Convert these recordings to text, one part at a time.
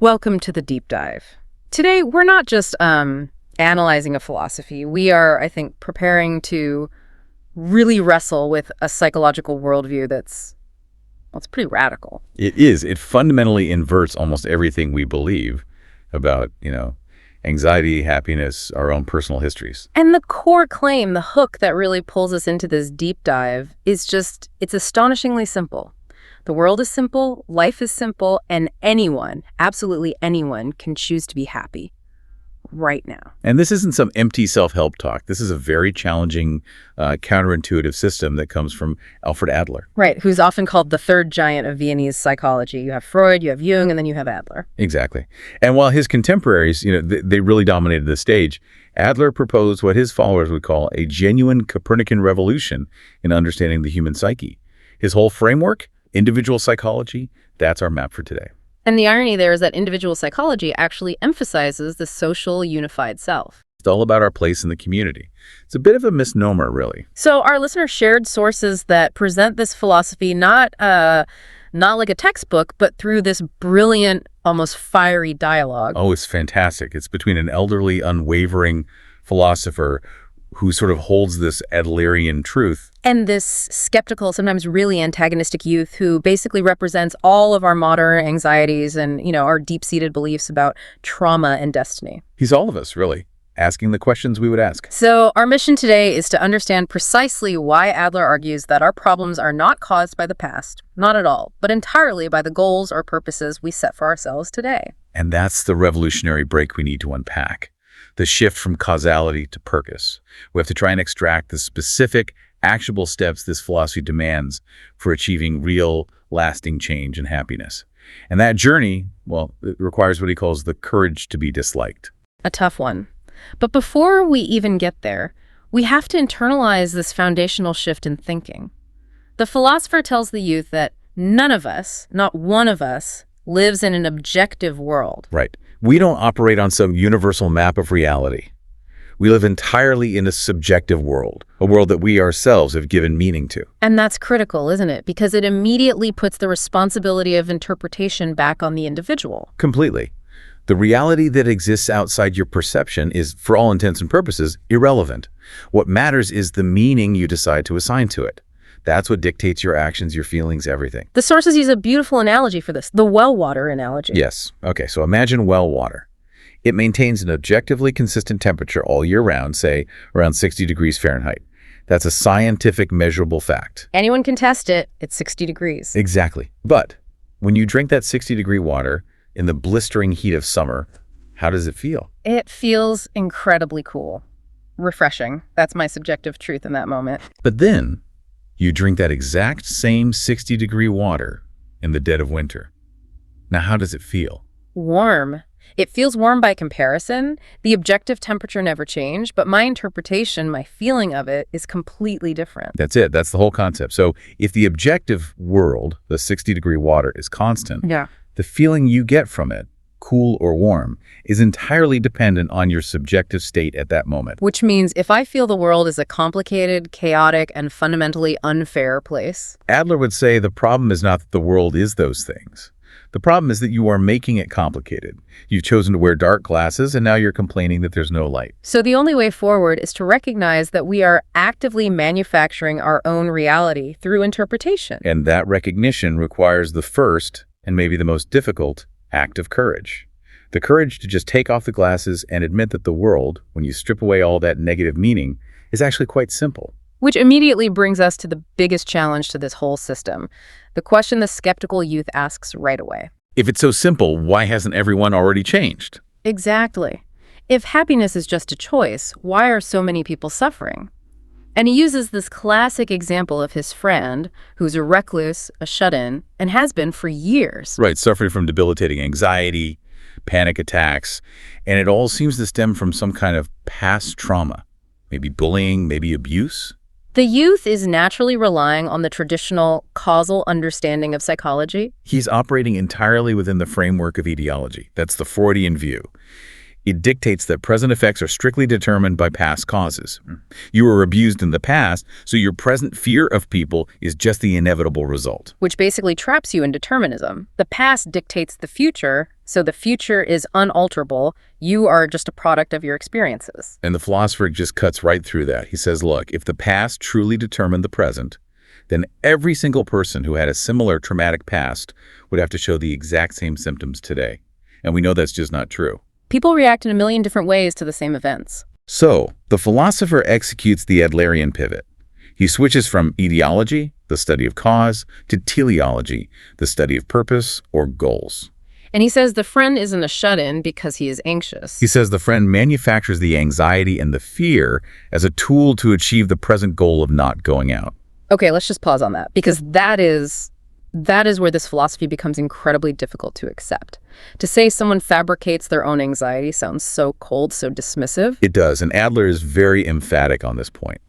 Welcome to the deep dive. Today, we're not just analyzing a philosophy. We are, I think, preparing to really wrestle with a psychological worldview that's pretty radical. It is. It fundamentally inverts almost everything we believe about, anxiety, happiness, our own personal histories. And the core claim, the hook that really pulls us into this deep dive is it's astonishingly simple. The world is simple, life is simple, and anyone, absolutely anyone, can choose to be happy right now. And this isn't some empty self-help talk. This is a very challenging, counterintuitive system that comes from Alfred Adler. Right, who's often called the third giant of Viennese psychology. You have Freud, you have Jung, and then you have Adler. Exactly. And while his contemporaries, they really dominated the stage, Adler proposed what his followers would call a genuine Copernican revolution in understanding the human psyche. His whole framework, individual psychology, that's our map for today. And the irony there is that individual psychology actually emphasizes the social unified self. It's all about our place in the community. It's a bit of a misnomer, really. So our listeners shared sources that present this philosophy not like a textbook, but through this brilliant, almost fiery dialogue. Oh, it's fantastic. It's between an elderly, unwavering philosopher who sort of holds this Adlerian truth. And this skeptical, sometimes really antagonistic youth who basically represents all of our modern anxieties and, our deep-seated beliefs about trauma and destiny. He's all of us, really, asking the questions we would ask. So our mission today is to understand precisely why Adler argues that our problems are not caused by the past, not at all, but entirely by the goals or purposes we set for ourselves today. And that's the revolutionary break we need to unpack. The shift from causality to purpose. We have to try and extract the specific, actionable steps this philosophy demands for achieving real, lasting change and happiness. And that journey, it requires what he calls the courage to be disliked. A tough one. But before we even get there, we have to internalize this foundational shift in thinking. The philosopher tells the youth that none of us, not one of us, lives in an objective world. Right. We don't operate on some universal map of reality. We live entirely in a subjective world, a world that we ourselves have given meaning to. And that's critical, isn't it? Because it immediately puts the responsibility of interpretation back on the individual. Completely. The reality that exists outside your perception is, for all intents and purposes, irrelevant. What matters is the meaning you decide to assign to it. That's what dictates your actions, your feelings, everything. The sources use a beautiful analogy for this, the well water analogy. Yes. Okay, so imagine well water. It maintains an objectively consistent temperature all year round, say around 60 degrees Fahrenheit. That's a scientific measurable fact. Anyone can test it. It's 60 degrees. Exactly. But when you drink that 60-degree water in the blistering heat of summer, how does it feel? It feels incredibly cool. Refreshing. That's my subjective truth in that moment. But then you drink that exact same 60-degree water in the dead of winter. Now, how does it feel? Warm. It feels warm by comparison. The objective temperature never changed, but my interpretation, my feeling of it is completely different. That's it. That's the whole concept. So if the objective world, the 60-degree water, is constant, the feeling you get from it, cool or warm, is entirely dependent on your subjective state at that moment. Which means if I feel the world is a complicated, chaotic, and fundamentally unfair place. Adler would say the problem is not that the world is those things. The problem is that you are making it complicated. You've chosen to wear dark glasses, and now you're complaining that there's no light. So the only way forward is to recognize that we are actively manufacturing our own reality through interpretation. And that recognition requires the first, and maybe the most difficult, act of courage. The courage to just take off the glasses and admit that the world, when you strip away all that negative meaning, is actually quite simple. Which immediately brings us to the biggest challenge to this whole system, the question the skeptical youth asks right away. If it's so simple, why hasn't everyone already changed? Exactly. If happiness is just a choice, why are so many people suffering? And he uses this classic example of his friend, who's a recluse, a shut-in, and has been for years. Right, suffering from debilitating anxiety, panic attacks, and it all seems to stem from some kind of past trauma. Maybe bullying, maybe abuse. The youth is naturally relying on the traditional causal understanding of psychology. He's operating entirely within the framework of etiology. That's the Freudian view. It dictates that present effects are strictly determined by past causes. You were abused in the past, so your present fear of people is just the inevitable result. Which basically traps you in determinism. The past dictates the future, so the future is unalterable. You are just a product of your experiences. And the philosopher just cuts right through that. He says, look, if the past truly determined the present, then every single person who had a similar traumatic past would have to show the exact same symptoms today. And we know that's just not true. People react in a million different ways to the same events. So, the philosopher executes the Adlerian pivot. He switches from etiology, the study of cause, to teleology, the study of purpose or goals. And he says the friend isn't a shut-in because he is anxious. He says the friend manufactures the anxiety and the fear as a tool to achieve the present goal of not going out. Okay, let's just pause on that, because that is where this philosophy becomes incredibly difficult to accept. To say someone fabricates their own anxiety sounds so cold, so dismissive. It does, and Adler is very emphatic on this point.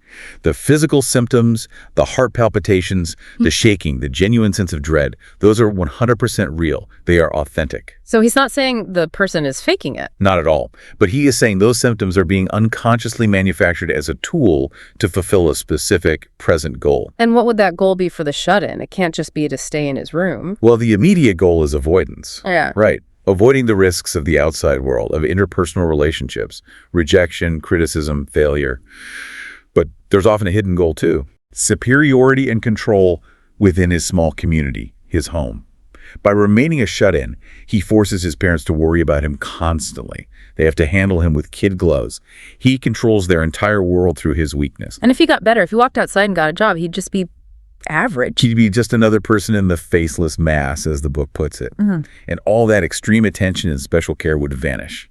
The physical symptoms, the heart palpitations, the shaking, the genuine sense of dread, those are 100% real. They are authentic. So he's not saying the person is faking it. Not at all. But he is saying those symptoms are being unconsciously manufactured as a tool to fulfill a specific present goal. And what would that goal be for the shut-in? It can't just be to stay in his room. Well, the immediate goal is avoidance. Yeah. Right. Avoiding the risks of the outside world, of interpersonal relationships, rejection, criticism, failure. But there's often a hidden goal too. Superiority and control within his small community, his home. By remaining a shut-in, he forces his parents to worry about him constantly. They have to handle him with kid gloves. He controls their entire world through his weakness. And if he got better, if he walked outside and got a job, he'd just be average. He'd be just another person in the faceless mass, as the book puts it. And all that extreme attention and special care would vanish.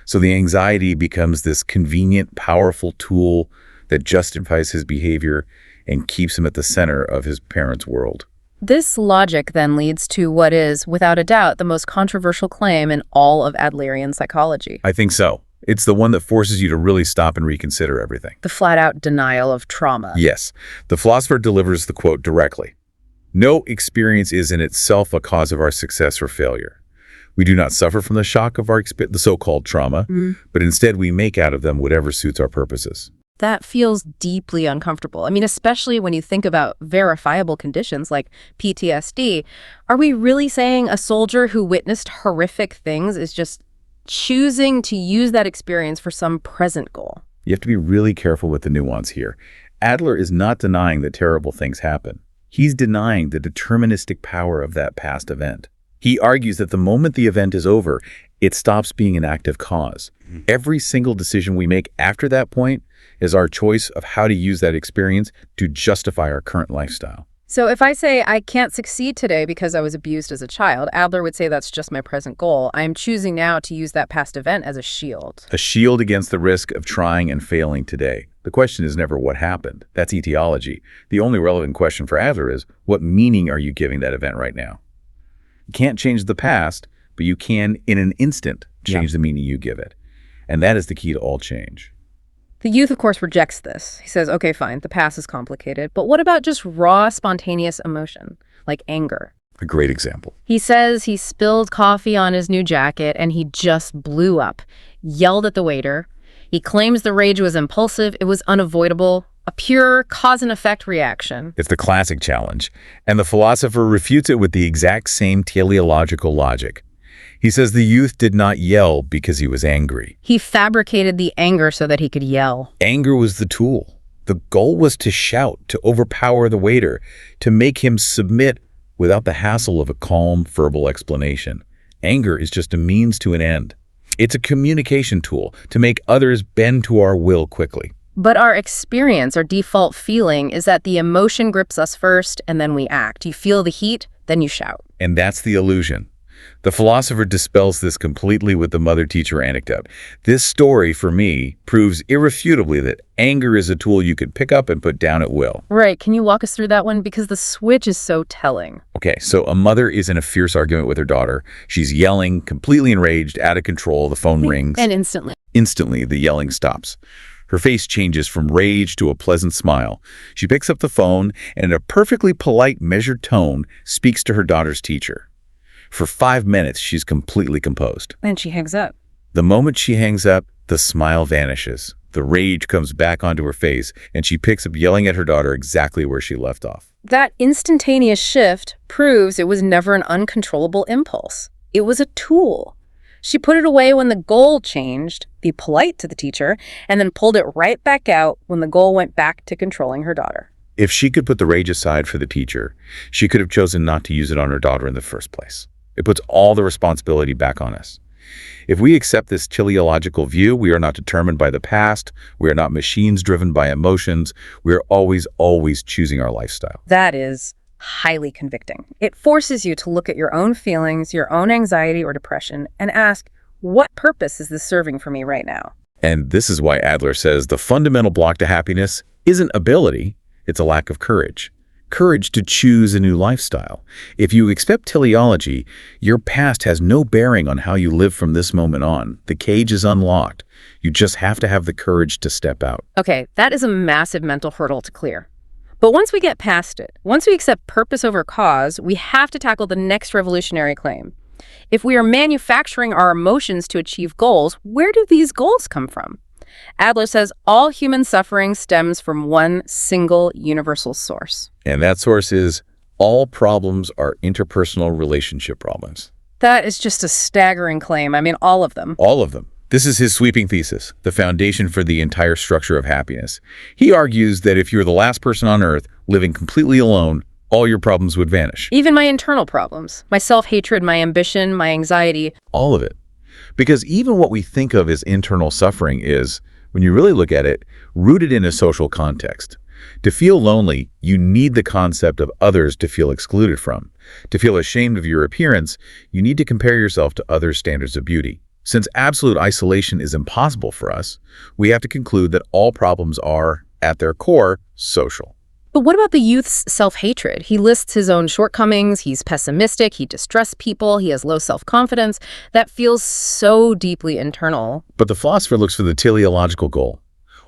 So the anxiety becomes this convenient, powerful tool that justifies his behavior and keeps him at the center of his parents' world. This logic then leads to what is, without a doubt, the most controversial claim in all of Adlerian psychology. I think so. It's the one that forces you to really stop and reconsider everything. The flat-out denial of trauma. Yes. The philosopher delivers the quote directly. No experience is in itself a cause of our success or failure. We do not suffer from the shock of the so-called trauma, but instead we make out of them whatever suits our purposes. That feels deeply uncomfortable. I mean, especially when you think about verifiable conditions like PTSD. Are we really saying a soldier who witnessed horrific things is just choosing to use that experience for some present goal? You have to be really careful with the nuance here. Adler is not denying that terrible things happen. He's denying the deterministic power of that past event. He argues that the moment the event is over, it stops being an active cause. Every single decision we make after that point is our choice of how to use that experience to justify our current lifestyle. So if I say I can't succeed today because I was abused as a child, Adler would say that's just my present goal. I am choosing now to use that past event as a shield. A shield against the risk of trying and failing today. The question is never what happened. That's etiology. The only relevant question for Adler is, what meaning are you giving that event right now? You can't change the past, but you can, in an instant, change the meaning you give it. And that is the key to all change. The youth, of course, rejects this. He says, okay, fine, the past is complicated, but what about just raw, spontaneous emotion, like anger? A great example. He says he spilled coffee on his new jacket and he just blew up, yelled at the waiter. He claims the rage was impulsive, it was unavoidable, a pure cause and effect reaction. It's the classic challenge, and the philosopher refutes it with the exact same teleological logic. He says the youth did not yell because he was angry. He fabricated the anger so that he could yell. Anger was the tool. The goal was to shout, to overpower the waiter, to make him submit without the hassle of a calm, verbal explanation. Anger is just a means to an end. It's a communication tool to make others bend to our will quickly. But our experience, our default feeling, is that the emotion grips us first and then we act. You feel the heat, then you shout. And that's the illusion. The philosopher dispels this completely with the mother-teacher anecdote. This story, for me, proves irrefutably that anger is a tool you could pick up and put down at will. Right. Can you walk us through that one? Because the switch is so telling. Okay, so a mother is in a fierce argument with her daughter. She's yelling, completely enraged, out of control. The phone rings. And instantly. Instantly, the yelling stops. Her face changes from rage to a pleasant smile. She picks up the phone and in a perfectly polite, measured tone, speaks to her daughter's teacher. For 5 minutes, she's completely composed. Then she hangs up. The moment she hangs up, the smile vanishes. The rage comes back onto her face, and she picks up yelling at her daughter exactly where she left off. That instantaneous shift proves it was never an uncontrollable impulse. It was a tool. She put it away when the goal changed, be polite to the teacher, and then pulled it right back out when the goal went back to controlling her daughter. If she could put the rage aside for the teacher, she could have chosen not to use it on her daughter in the first place. It puts all the responsibility back on us. If we accept this teleological view, we are not determined by the past, we are not machines driven by emotions, we are always choosing our lifestyle. That is highly convicting. It forces you to look at your own feelings, your own anxiety or depression, and ask, what purpose is this serving for me right now? And this is why Adler says the fundamental block to happiness isn't ability, it's a lack of courage. Courage to choose a new lifestyle. If you accept teleology, your past has no bearing on how you live from this moment on. The cage is unlocked. You just have to have the courage to step out. Okay, that is a massive mental hurdle to clear. But once we get past it, once we accept purpose over cause, we have to tackle the next revolutionary claim. If we are manufacturing our emotions to achieve goals, where do these goals come from? Adler says all human suffering stems from one single universal source. And that source is all problems are interpersonal relationship problems. That is just a staggering claim. I mean, all of them. All of them. This is his sweeping thesis, the foundation for the entire structure of happiness. He argues that if you're the last person on Earth living completely alone, all your problems would vanish. Even my internal problems, my self-hatred, my ambition, my anxiety. All of it. Because even what we think of as internal suffering is, when you really look at it, rooted in a social context. To feel lonely, you need the concept of others to feel excluded from. To feel ashamed of your appearance, you need to compare yourself to others' standards of beauty. Since absolute isolation is impossible for us, we have to conclude that all problems are, at their core, social. But what about the youth's self-hatred? He lists his own shortcomings, he's pessimistic, he distrusts people, he has low self-confidence. That feels so deeply internal. But the philosopher looks for the teleological goal.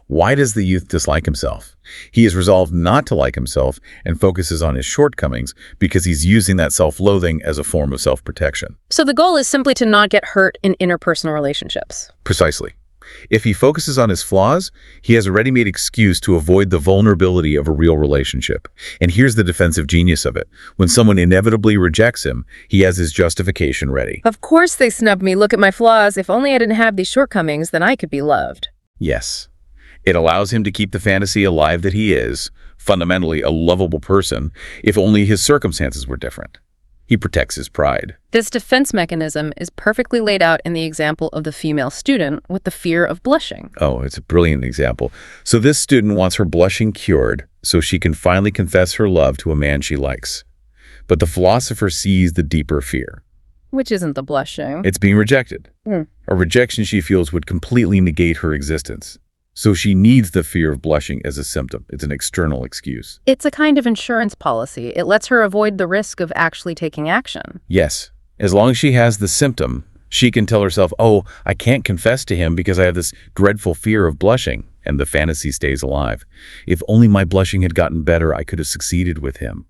Why does the youth dislike himself? He is resolved not to like himself and focuses on his shortcomings because he's using that self-loathing as a form of self-protection. So the goal is simply to not get hurt in interpersonal relationships. Precisely. If he focuses on his flaws, he has a ready-made excuse to avoid the vulnerability of a real relationship. And here's the defensive genius of it. When someone inevitably rejects him, he has his justification ready. Of course they snubbed me. Look at my flaws. If only I didn't have these shortcomings, then I could be loved. Yes. It allows him to keep the fantasy alive that he is, fundamentally a lovable person, if only his circumstances were different. He protects his pride. This defense mechanism is perfectly laid out in the example of the female student with the fear of blushing. Oh, it's a brilliant example. So this student wants her blushing cured so she can finally confess her love to a man she likes. But the philosopher sees the deeper fear. Which isn't the blushing. It's being rejected. Mm. A rejection she feels would completely negate her existence. So she needs the fear of blushing as a symptom. It's an external excuse. It's a kind of insurance policy. It lets her avoid the risk of actually taking action. Yes. As long as she has the symptom, she can tell herself, oh, I can't confess to him because I have this dreadful fear of blushing, and the fantasy stays alive. If only my blushing had gotten better, I could have succeeded with him.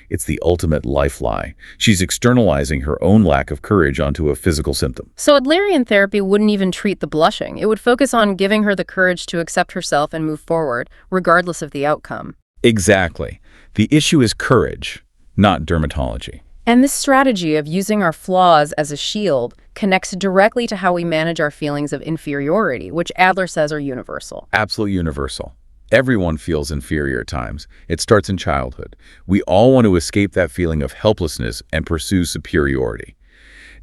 It's the ultimate life lie. She's externalizing her own lack of courage onto a physical symptom. So Adlerian therapy wouldn't even treat the blushing. It would focus on giving her the courage to accept herself and move forward, regardless of the outcome. Exactly. The issue is courage, not dermatology. And this strategy of using our flaws as a shield connects directly to how we manage our feelings of inferiority, which Adler says are universal. Absolute universal. Everyone feels inferior at times. It starts in childhood. We all want to escape that feeling of helplessness and pursue superiority.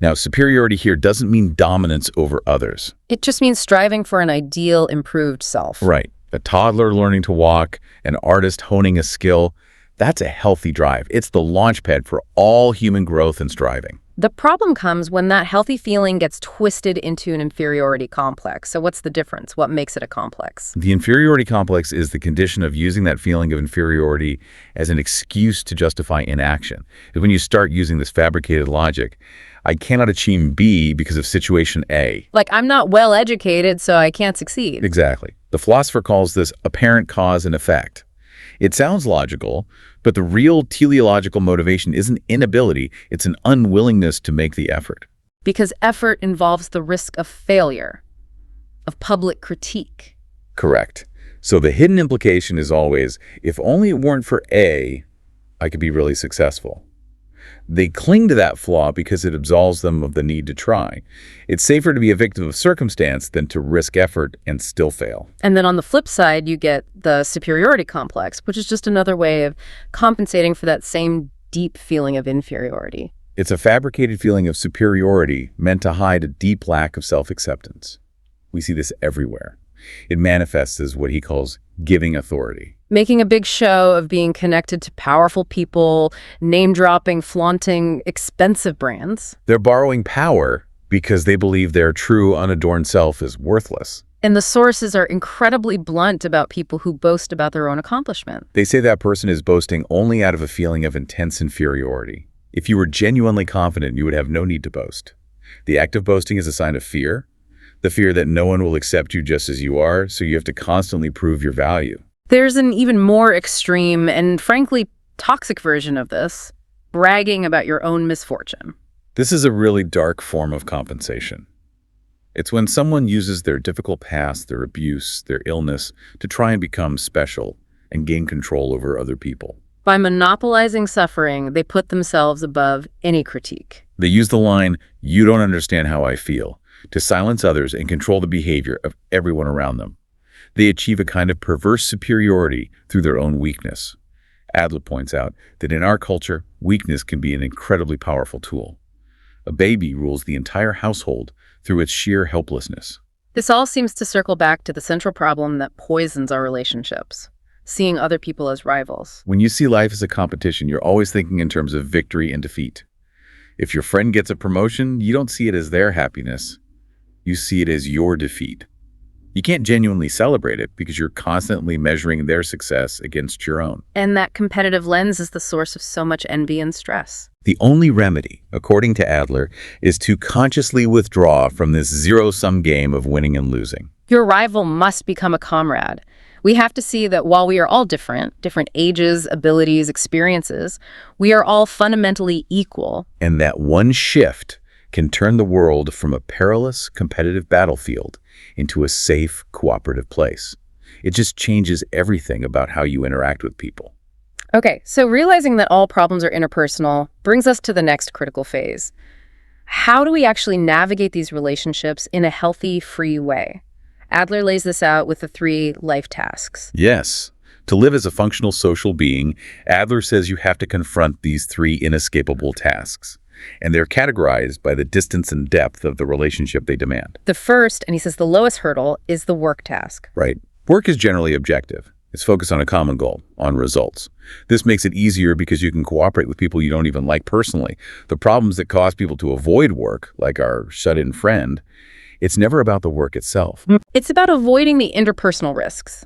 Now, superiority here doesn't mean dominance over others. It just means striving for an ideal, improved self. Right. A toddler learning to walk, an artist honing a skill, that's a healthy drive. It's the launchpad for all human growth and striving. The problem comes when that healthy feeling gets twisted into an inferiority complex. So what's the difference? What makes it a complex? The inferiority complex is the condition of using that feeling of inferiority as an excuse to justify inaction. When you start using this fabricated logic, I cannot achieve B because of situation A. Like, I'm not well educated, so I can't succeed. Exactly. The philosopher calls this apparent cause and effect. It sounds logical, but the real teleological motivation isn't inability, it's an unwillingness to make the effort. Because effort involves the risk of failure, of public critique. Correct. So the hidden implication is always, if only it weren't for A, I could be really successful. They cling to that flaw because it absolves them of the need to try. It's safer to be a victim of circumstance than to risk effort and still fail. And then on the flip side, you get the superiority complex, which is just another way of compensating for that same deep feeling of inferiority. It's a fabricated feeling of superiority meant to hide a deep lack of self-acceptance. We see this everywhere. It manifests as what he calls giving authority. Making a big show of being connected to powerful people, name-dropping, flaunting expensive brands. They're borrowing power because they believe their true, unadorned self is worthless. And the sources are incredibly blunt about people who boast about their own accomplishment. They say that person is boasting only out of a feeling of intense inferiority. If you were genuinely confident, you would have no need to boast. The act of boasting is a sign of fear, the fear that no one will accept you just as you are, so you have to constantly prove your value. There's an even more extreme and, frankly, toxic version of this, bragging about your own misfortune. This is a really dark form of compensation. It's when someone uses their difficult past, their abuse, their illness, to try and become special and gain control over other people. By monopolizing suffering, they put themselves above any critique. They use the line, "You don't understand how I feel," to silence others and control the behavior of everyone around them. They achieve a kind of perverse superiority through their own weakness. Adler points out that in our culture, weakness can be an incredibly powerful tool. A baby rules the entire household through its sheer helplessness. This all seems to circle back to the central problem that poisons our relationships, seeing other people as rivals. When you see life as a competition, you're always thinking in terms of victory and defeat. If your friend gets a promotion, you don't see it as their happiness. You see it as your defeat. You can't genuinely celebrate it because you're constantly measuring their success against your own. And that competitive lens is the source of so much envy and stress. The only remedy, according to Adler, is to consciously withdraw from this zero-sum game of winning and losing. Your rival must become a comrade. We have to see that while we are all different ages, abilities, experiences, we are all fundamentally equal. And that one shift can turn the world from a perilous, competitive battlefield into a safe, cooperative place. It just changes everything about how you interact with people. Okay, so realizing that all problems are interpersonal brings us to the next critical phase. How do we actually navigate these relationships in a healthy, free way? Adler lays this out with the 3 life tasks. Yes. To live as a functional social being, Adler says you have to confront these 3 inescapable tasks. And they're categorized by the distance and depth of the relationship they demand. The first, and he says the lowest hurdle, is the work task. Right. Work is generally objective. It's focused on a common goal, on results. This makes it easier because you can cooperate with people you don't even like personally. The problems that cause people to avoid work, like our shut-in friend, it's never about the work itself. It's about avoiding the interpersonal risks.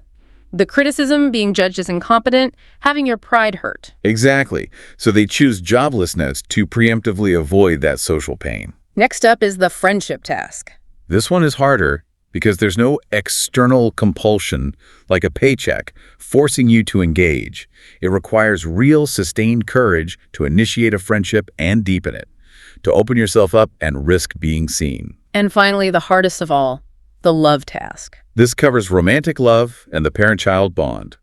The criticism, being judged as incompetent, having your pride hurt. Exactly. So they choose joblessness to preemptively avoid that social pain. Next up is the friendship task. This one is harder because there's no external compulsion, like a paycheck, forcing you to engage. It requires real, sustained courage to initiate a friendship and deepen it, to open yourself up and risk being seen. And finally, the hardest of all, the love task. This covers romantic love and the parent-child bond.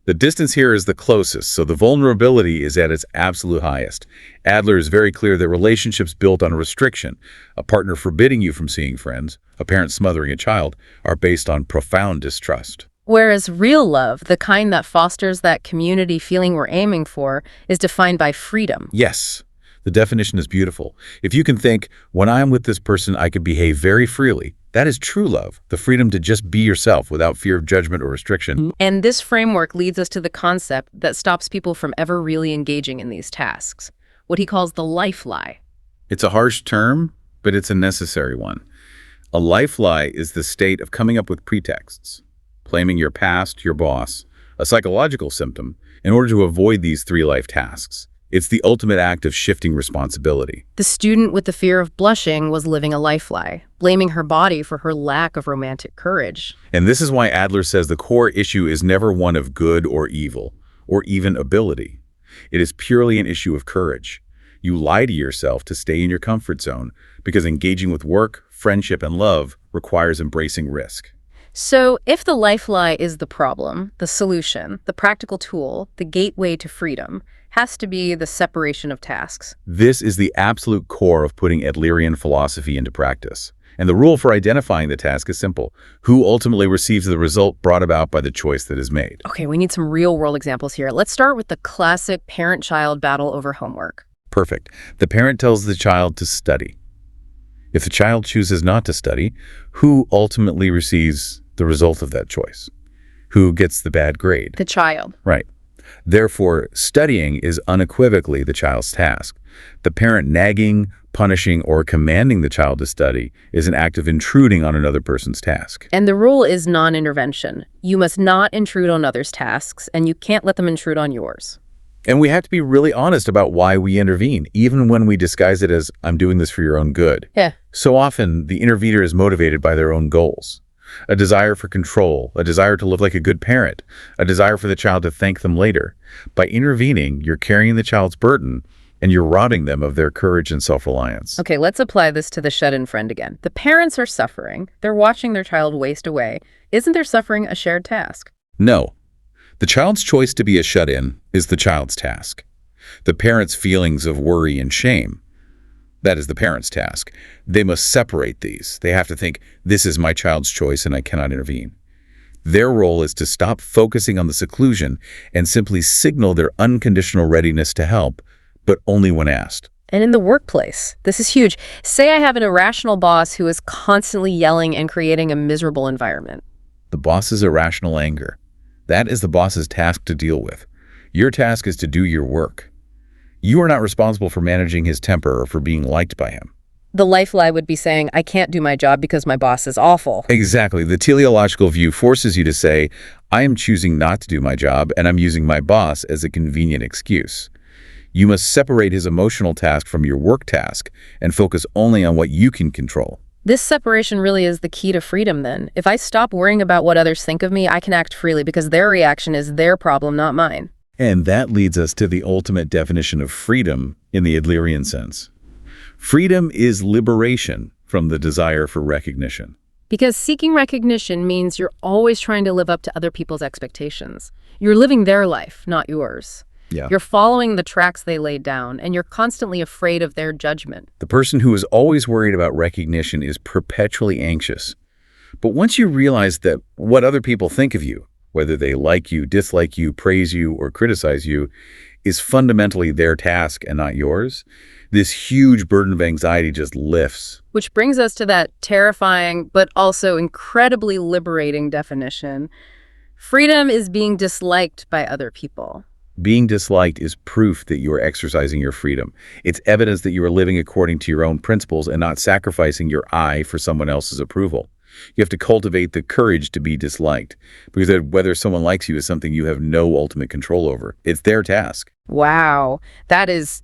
The distance here is the closest, so the vulnerability is at its absolute highest. Adler is very clear that relationships built on restriction, a partner forbidding you from seeing friends, a parent smothering a child, are based on profound distrust. Whereas real love, the kind that fosters that community feeling we're aiming for, is defined by freedom. Yes, the definition is beautiful. If you can think, when I am with this person, I can behave very freely, that is true love, the freedom to just be yourself without fear of judgment or restriction. And this framework leads us to the concept that stops people from ever really engaging in these tasks, what he calls the life lie. It's a harsh term, but it's a necessary one. A life lie is the state of coming up with pretexts, blaming your past, your boss, a psychological symptom, in order to avoid these 3 life tasks. It's the ultimate act of shifting responsibility. The student with the fear of blushing was living a life lie, blaming her body for her lack of romantic courage. And this is why Adler says the core issue is never one of good or evil, or even ability. It is purely an issue of courage. You lie to yourself to stay in your comfort zone because engaging with work, friendship, and love requires embracing risk. So if the life lie is the problem, the solution, the practical tool, the gateway to freedom, has to be the separation of tasks. This is the absolute core of putting Adlerian philosophy into practice. And the rule for identifying the task is simple. Who ultimately receives the result brought about by the choice that is made? Okay, we need some real-world examples here. Let's start with the classic parent-child battle over homework. Perfect. The parent tells the child to study. If the child chooses not to study, who ultimately receives the result of that choice? Who gets the bad grade? The child. Right. Therefore, studying is unequivocally the child's task. The parent nagging, punishing, or commanding the child to study is an act of intruding on another person's task. And the rule is non-intervention. You must not intrude on others' tasks, and you can't let them intrude on yours. And we have to be really honest about why we intervene, even when we disguise it as, I'm doing this for your own good. Yeah. So often, the intervener is motivated by their own goals. A desire for control, a desire to live like a good parent, a desire for the child to thank them later. By intervening, you're carrying the child's burden, and you're robbing them of their courage and self-reliance. Okay, let's apply this to the shut-in friend again. The parents are suffering. They're watching their child waste away. Isn't their suffering a shared task? No. The child's choice to be a shut-in is the child's task. The parent's feelings of worry and shame, that is the parent's task. They must separate these. They have to think, this is my child's choice and I cannot intervene. Their role is to stop focusing on the seclusion and simply signal their unconditional readiness to help, but only when asked. And in the workplace, this is huge. Say I have an irrational boss who is constantly yelling and creating a miserable environment. The boss's irrational anger. That is the boss's task to deal with. Your task is to do your work. You are not responsible for managing his temper or for being liked by him. The life lie would be saying, I can't do my job because my boss is awful. Exactly. The teleological view forces you to say, I am choosing not to do my job and I'm using my boss as a convenient excuse. You must separate his emotional task from your work task and focus only on what you can control. This separation really is the key to freedom then. If I stop worrying about what others think of me, I can act freely because their reaction is their problem, not mine. And that leads us to the ultimate definition of freedom in the Adlerian sense. Freedom is liberation from the desire for recognition. Because seeking recognition means you're always trying to live up to other people's expectations. You're living their life, not yours. Yeah. You're following the tracks they laid down, and you're constantly afraid of their judgment. The person who is always worried about recognition is perpetually anxious. But once you realize that what other people think of you, whether they like you, dislike you, praise you, or criticize you, is fundamentally their task and not yours, this huge burden of anxiety just lifts. Which brings us to that terrifying but also incredibly liberating definition. Freedom is being disliked by other people. Being disliked is proof that you are exercising your freedom. It's evidence that you are living according to your own principles and not sacrificing your I for someone else's approval. You have to cultivate the courage to be disliked, because whether someone likes you is something you have no ultimate control over. It's their task. Wow, that is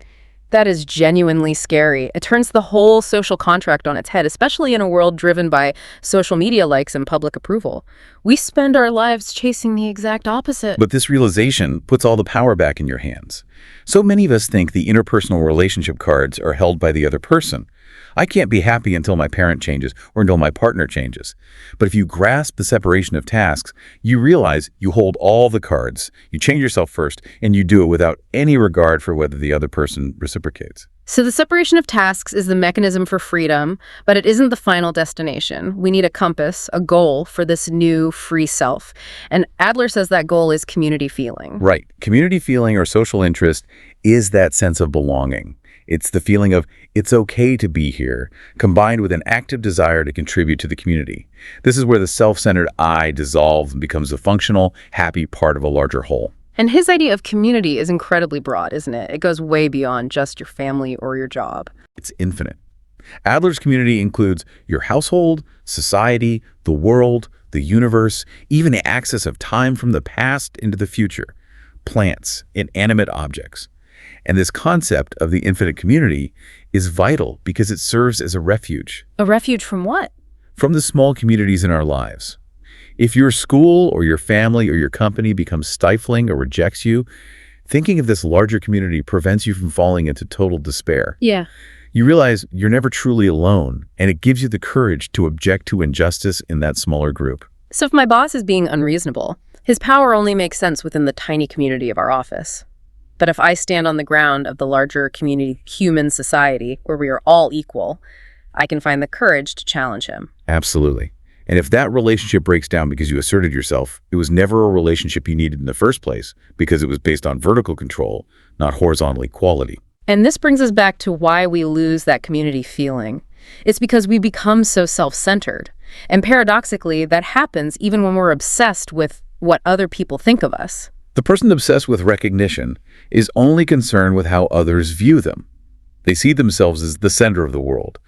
genuinely scary. It turns the whole social contract on its head, especially in a world driven by social media likes and public approval. We spend our lives chasing the exact opposite. But this realization puts all the power back in your hands. So many of us think the interpersonal relationship cards are held by the other person. I can't be happy until my parent changes or until my partner changes. But if you grasp the separation of tasks, you realize you hold all the cards, you change yourself first, and you do it without any regard for whether the other person reciprocates. So the separation of tasks is the mechanism for freedom, but it isn't the final destination. We need a compass, a goal for this new free self. And Adler says that goal is community feeling. Right. Community feeling or social interest is that sense of belonging. It's the feeling of it's okay to be here, combined with an active desire to contribute to the community. This is where the self-centered I dissolves and becomes a functional, happy part of a larger whole. And his idea of community is incredibly broad, isn't it? It goes way beyond just your family or your job. It's infinite. Adler's community includes your household, society, the world, the universe, even the access of time from the past into the future, plants, inanimate objects. And this concept of the infinite community is vital because it serves as a refuge. A refuge from what? From the small communities in our lives. If your school or your family or your company becomes stifling or rejects you, Thinking of this larger community prevents you from falling into total despair. Yeah. You realize you're never truly alone, and it gives you the courage to object to injustice in that smaller group. So if my boss is being unreasonable, his power only makes sense within the tiny community of our office. But if I stand on the ground of the larger community, human society, where we are all equal, I can find the courage to challenge him. Absolutely. And if that relationship breaks down because you asserted yourself, it was never a relationship you needed in the first place because it was based on vertical control, not horizontal equality. And this brings us back to why we lose that community feeling. It's because we become so self-centered. And paradoxically, that happens even when we're obsessed with what other people think of us. The person obsessed with recognition is only concerned with how others view them. They see themselves as the center of the world.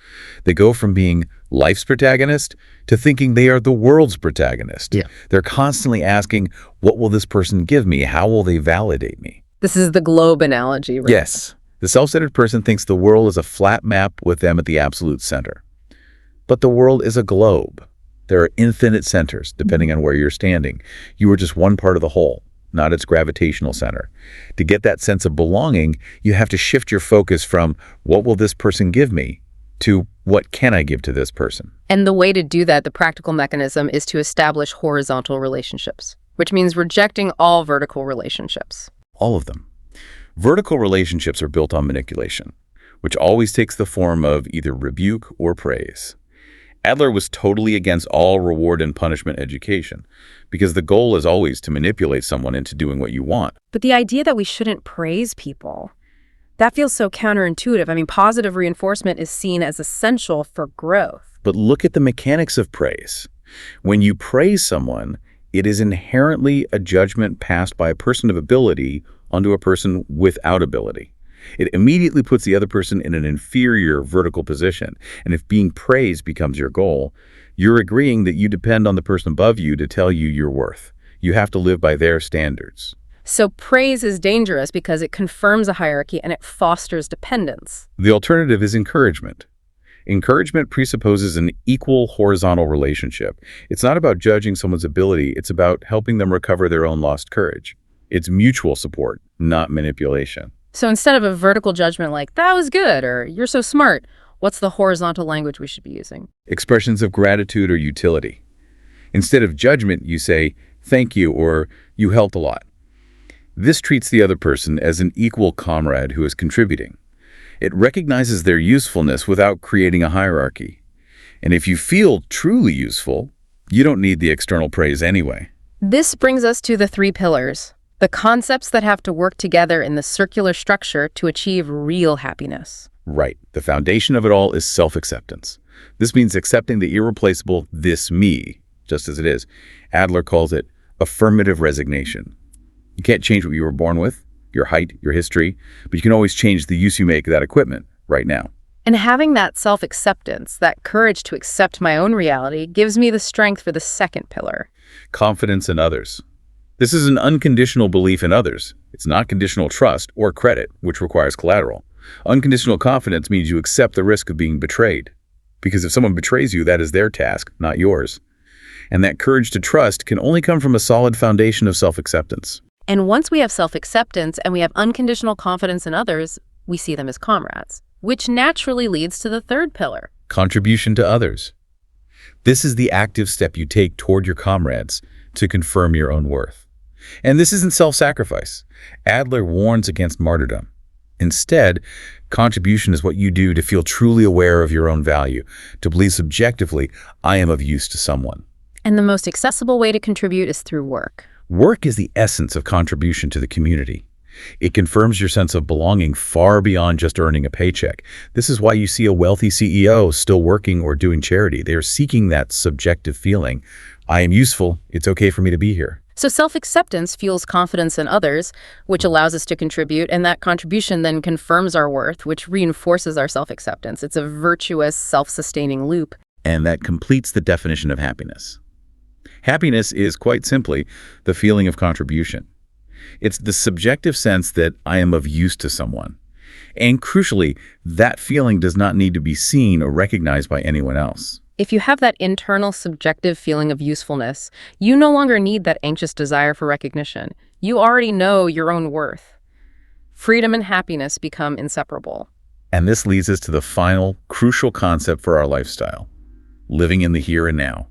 They go from being life's protagonist to thinking they are the world's protagonist. Yeah. They're constantly asking, what will this person give me? How will they validate me? This is the globe analogy, right? Yes. The self-centered person thinks the world is a flat map with them at the absolute center. But the world is a globe. There are infinite centers, depending on where you're standing. You are just one part of the whole, not its gravitational center. To get that sense of belonging, you have to shift your focus from what will this person give me to what can I give to this person? And the way to do that, the practical mechanism, is to establish horizontal relationships, which means rejecting all vertical relationships. All of them. Vertical relationships are built on manipulation, which always takes the form of either rebuke or praise. Adler was totally against all reward and punishment education because the goal is always to manipulate someone into doing what you want. But the idea that we shouldn't praise people, that feels so counterintuitive. I mean, positive reinforcement is seen as essential for growth. But look at the mechanics of praise. When you praise someone, it is inherently a judgment passed by a person of ability onto a person without ability. It immediately puts the other person in an inferior vertical position. And if being praised becomes your goal, you're agreeing that you depend on the person above you to tell you your worth. You have to live by their standards. So praise is dangerous because it confirms a hierarchy and it fosters dependence. The alternative is encouragement. Encouragement presupposes an equal horizontal relationship. It's not about judging someone's ability, it's about helping them recover their own lost courage. It's mutual support, not manipulation. So instead of a vertical judgment like, that was good, or you're so smart, what's the horizontal language we should be using? Expressions of gratitude or utility. Instead of judgment, you say, thank you, or you helped a lot. This treats the other person as an equal comrade who is contributing. It recognizes their usefulness without creating a hierarchy. And if you feel truly useful, you don't need the external praise anyway. This brings us to the 3 pillars, the concepts that have to work together in the circular structure to achieve real happiness. Right. The foundation of it all is self-acceptance. This means accepting the irreplaceable this me, just as it is. Adler calls it affirmative resignation. You can't change what you were born with, your height, your history, but you can always change the use you make of that equipment right now. And having that self-acceptance, that courage to accept my own reality, gives me the strength for the 2nd pillar. Confidence in others. This is an unconditional belief in others. It's not conditional trust or credit, which requires collateral. Unconditional confidence means you accept the risk of being betrayed. Because if someone betrays you, that is their task, not yours. And that courage to trust can only come from a solid foundation of self-acceptance. And once we have self-acceptance and we have unconditional confidence in others, we see them as comrades, which naturally leads to the 3rd pillar. Contribution to others. This is the active step you take toward your comrades to confirm your own worth. And this isn't self-sacrifice. Adler warns against martyrdom. Instead, contribution is what you do to feel truly aware of your own value, to believe subjectively, I am of use to someone. And the most accessible way to contribute is through work. Work is the essence of contribution to the community. It confirms your sense of belonging far beyond just earning a paycheck. This is why you see a wealthy CEO still working or doing charity. They are seeking that subjective feeling. I am useful. It's okay for me to be here. So self-acceptance fuels confidence in others, which allows us to contribute, and that contribution then confirms our worth, which reinforces our self-acceptance. It's a virtuous, self-sustaining loop. And that completes the definition of happiness. Happiness is, quite simply, the feeling of contribution. It's the subjective sense that I am of use to someone. And crucially, that feeling does not need to be seen or recognized by anyone else. If you have that internal subjective feeling of usefulness, you no longer need that anxious desire for recognition. You already know your own worth. Freedom and happiness become inseparable. And this leads us to the final, crucial concept for our lifestyle, living in the here and now,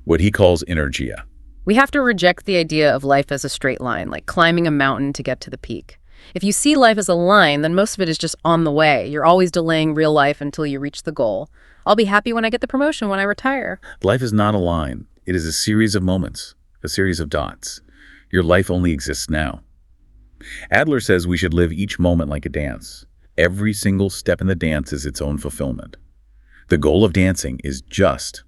what he calls energia. We have to reject the idea of life as a straight line, like climbing a mountain to get to the peak. If you see life as a line, then most of it is just on the way. You're always delaying real life until you reach the goal. I'll be happy when I get the promotion when I retire. Life is not a line. It is a series of moments, a series of dots. Your life only exists now. Adler says we should live each moment like a dance. Every single step in the dance is its own fulfillment. The goal of dancing is just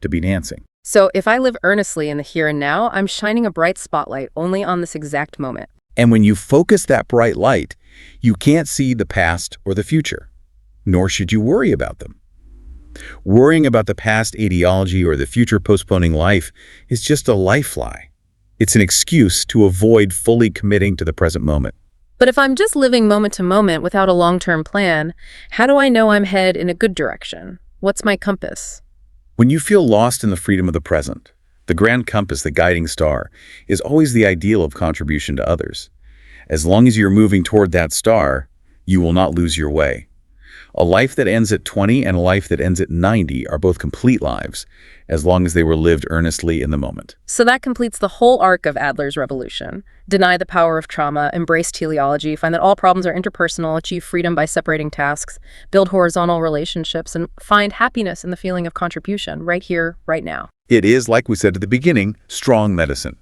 to be dancing. So if I live earnestly in the here and now, I'm shining a bright spotlight only on this exact moment. And when you focus that bright light, you can't see the past or the future, nor should you worry about them. Worrying about the past ideology or the future postponing life is just a life lie. It's an excuse to avoid fully committing to the present moment. But if I'm just living moment to moment without a long-term plan, how do I know I'm headed in a good direction? What's my compass? When you feel lost in the freedom of the present, the grand compass, the guiding star, is always the ideal of contribution to others. As long as you're moving toward that star, you will not lose your way. A life that ends at 20 and a life that ends at 90 are both complete lives, as long as they were lived earnestly in the moment. So that completes the whole arc of Adler's revolution. Deny the power of trauma, embrace teleology, find that all problems are interpersonal, achieve freedom by separating tasks, build horizontal relationships, and find happiness in the feeling of contribution right here, right now. It is, like we said at the beginning, strong medicine.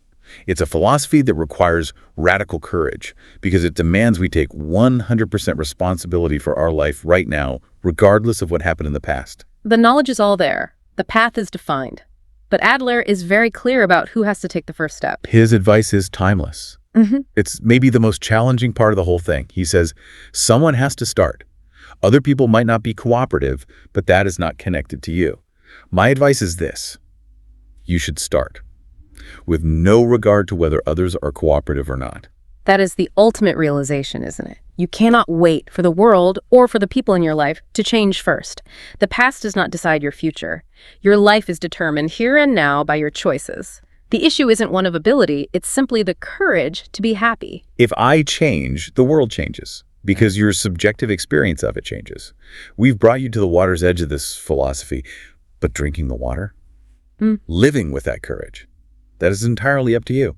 It's a philosophy that requires radical courage because it demands we take 100% responsibility for our life right now, regardless of what happened in the past. The knowledge is all there. The path is defined. But Adler is very clear about who has to take the first step. His advice is timeless. It's maybe the most challenging part of the whole thing. He says, someone has to start. Other people might not be cooperative, but that is not connected to you. My advice is this. You should start, with no regard to whether others are cooperative or not. That is the ultimate realization, isn't it? You cannot wait for the world or for the people in your life to change first. The past does not decide your future. Your life is determined here and now by your choices. The issue isn't one of ability, it's simply the courage to be happy. If I change, the world changes, because your subjective experience of it changes. We've brought you to the water's edge of this philosophy, but drinking the water? Living with that courage, that is entirely up to you.